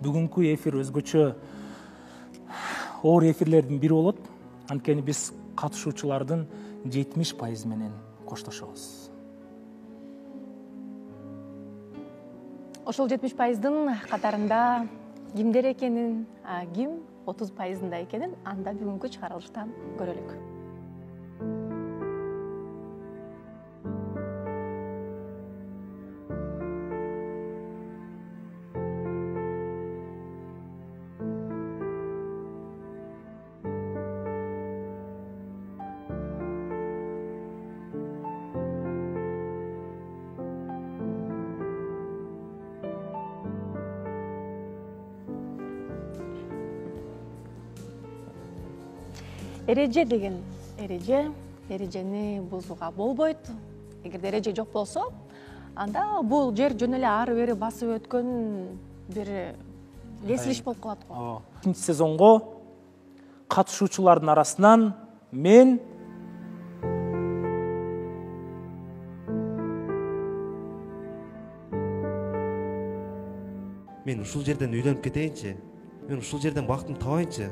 Бүгүнкү эфир өзгөчө оор эфирлердин бири болот. Анткени биз катышуучулардын 70% менен коштошобуз. Ошол 70%-дын катарында кимдер экенин, ким 30%-да экенин анда бүгүнкү чыгарылыштан көрөлүк. Эреже деген эрежени бузууга болбойт. Эгерде эреже жок болсо, анда бул жер жөн эле ары бери басып өткөн бир кесилиш болуп калат го. Экинчи сезонго катышуучулардын арасынан мен ушул жерден үйлөнүп кетейинчи. Мен ушул жерден бактымды табайынчы.